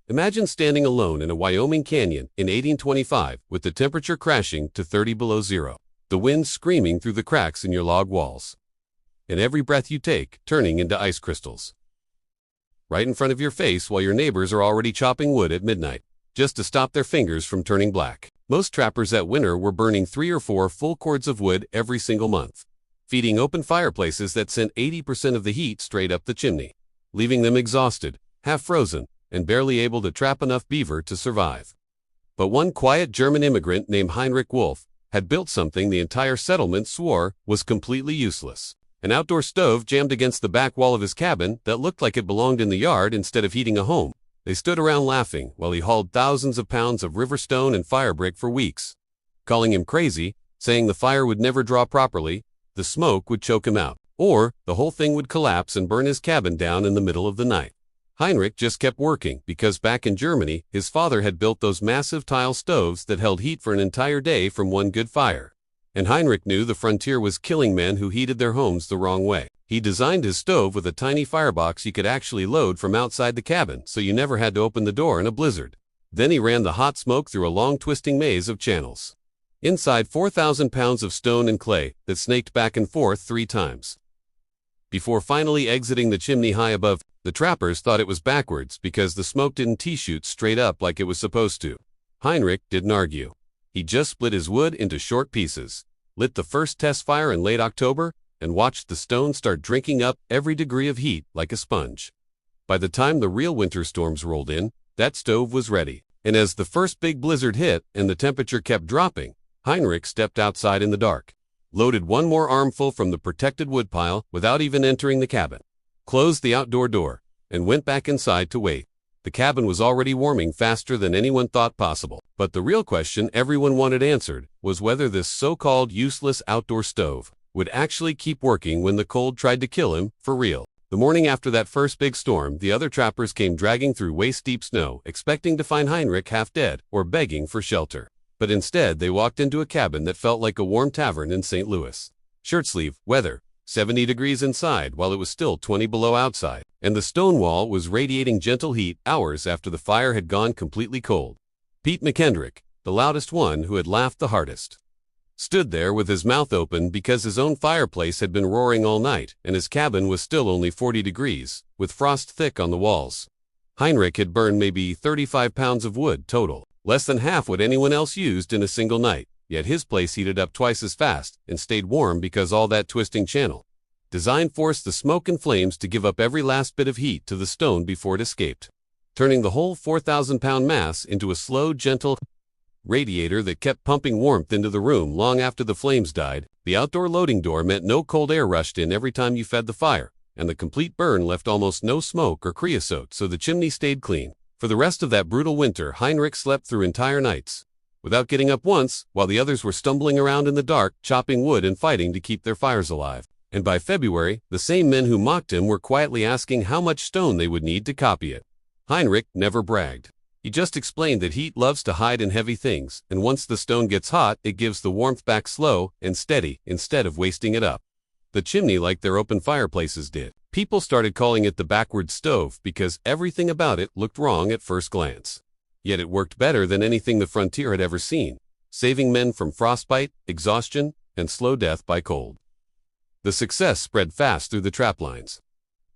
Imagine standing alone in a Wyoming canyon in 1825 with the temperature crashing to 30 below zero, the wind screaming through the cracks in your log walls, and every breath you take turning into ice crystals. Right in front of your face while your neighbors are already chopping wood at midnight, just to stop their fingers from turning black. Most trappers that winter were burning 3 or 4 full cords of wood every single month, feeding open fireplaces that sent 80% of the heat straight up the chimney, leaving them exhausted, half frozen, and barely able to trap enough beaver to survive. But one quiet German immigrant named Heinrich Wolff had built something the entire settlement swore was completely useless. An outdoor stove jammed against the back wall of his cabin that looked like it belonged in the yard instead of heating a home. They stood around laughing while he hauled thousands of pounds of river stone and fire brick for weeks, calling him crazy, saying the fire would never draw properly, the smoke would choke him out, or the whole thing would collapse and burn his cabin down in the middle of the night. Heinrich just kept working because back in Germany, his father had built those massive tile stoves that held heat for an entire day from one good fire. And Heinrich knew the frontier was killing men who heated their homes the wrong way. He designed his stove with a tiny firebox you could actually load from outside the cabin, so you never had to open the door in a blizzard. Then he ran the hot smoke through a long twisting maze of channels. Inside 4,000 pounds of stone and clay that snaked back and forth 3 times. Before finally exiting the chimney high above, the trappers thought it was backwards because the smoke didn't T-shoot straight up like it was supposed to. Heinrich didn't argue. He just split his wood into short pieces, lit the first test fire in late October, and watched the stone start drinking up every degree of heat like a sponge. By the time the real winter storms rolled in, that stove was ready. And as the first big blizzard hit and the temperature kept dropping, Heinrich stepped outside in the dark, loaded one more armful from the protected woodpile without even entering the cabin, closed the outdoor door, and went back inside to wait. The cabin was already warming faster than anyone thought possible. But the real question everyone wanted answered was whether this so-called useless outdoor stove would actually keep working when the cold tried to kill him for real. The morning after that first big storm, the other trappers came dragging through waist-deep snow, expecting to find Heinrich half dead or begging for shelter. But instead, they walked into a cabin that felt like a warm tavern in St. Louis. Shirt-sleeve weather, 70 degrees inside while it was still 20 below outside, and the stone wall was radiating gentle heat hours after the fire had gone completely cold. Pete McKendrick, the loudest one who had laughed the hardest, stood there with his mouth open because his own fireplace had been roaring all night and his cabin was still only 40 degrees, with frost thick on the walls. Heinrich had burned maybe 35 pounds of wood total, less than half what anyone else used in a single night, yet his place heated up twice as fast and stayed warm because all that twisting channel design forced the smoke and flames to give up every last bit of heat to the stone before it escaped, turning the whole 4,000-pound mass into a slow, gentle radiator that kept pumping warmth into the room long after the flames died. The outdoor loading door meant no cold air rushed in every time you fed the fire, and the complete burn left almost no smoke or creosote, so the chimney stayed clean. For the rest of that brutal winter, Heinrich slept through entire nights without getting up once, while the others were stumbling around in the dark, chopping wood and fighting to keep their fires alive. And by February, the same men who mocked him were quietly asking how much stone they would need to copy it. Heinrich never bragged. He just explained that heat loves to hide in heavy things, and once the stone gets hot, it gives the warmth back slow and steady instead of wasting it up the chimney like their open fireplaces did. People started calling it the backward stove because everything about it looked wrong at first glance. Yet it worked better than anything the frontier had ever seen, saving men from frostbite, exhaustion, and slow death by cold. The success spread fast through the trap lines.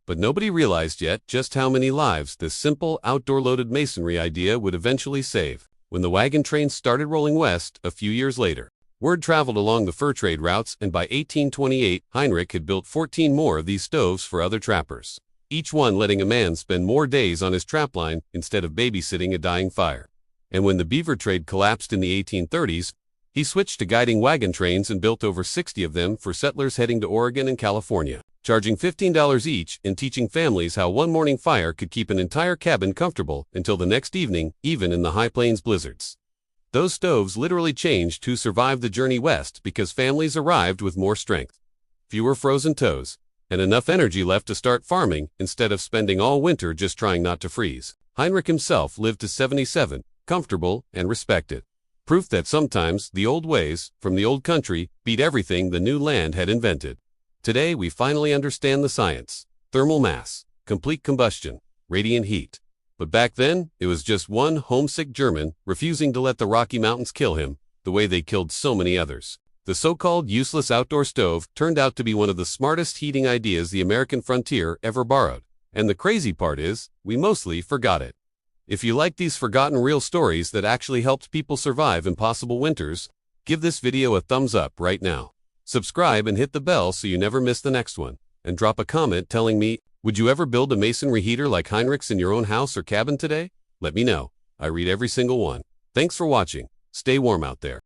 But nobody realized yet just how many lives this simple outdoor-loaded masonry idea would eventually save. When the wagon trains started rolling west a few years later, word traveled along the fur trade routes, and by 1828, Heinrich had built 14 more of these stoves for other trappers, each one letting a man spend more days on his trapline instead of babysitting a dying fire. And when the beaver trade collapsed in the 1830s, he switched to guiding wagon trains and built over 60 of them for settlers heading to Oregon and California, charging $15 each and teaching families how one morning fire could keep an entire cabin comfortable until the next evening, even in the high plains blizzards. Those stoves literally changed who survived the journey west because families arrived with more strength, fewer frozen toes, and enough energy left to start farming instead of spending all winter just trying not to freeze. Heinrich himself lived to 77, comfortable and respected. Proof that sometimes the old ways from the old country beat everything the new land had invented. Today we finally understand the science: thermal mass, complete combustion, radiant heat. But back then, it was just one homesick German refusing to let the Rocky Mountains kill him, the way they killed so many others. The so-called useless outdoor stove turned out to be one of the smartest heating ideas the American frontier ever borrowed. And the crazy part is, we mostly forgot it. If you like these forgotten real stories that actually helped people survive impossible winters, give this video a thumbs up right now. Subscribe and hit the bell so you never miss the next one. And drop a comment telling me, would you ever build a masonry heater like Heinrich's in your own house or cabin today? Let me know. I read every single one. Thanks for watching. Stay warm out there.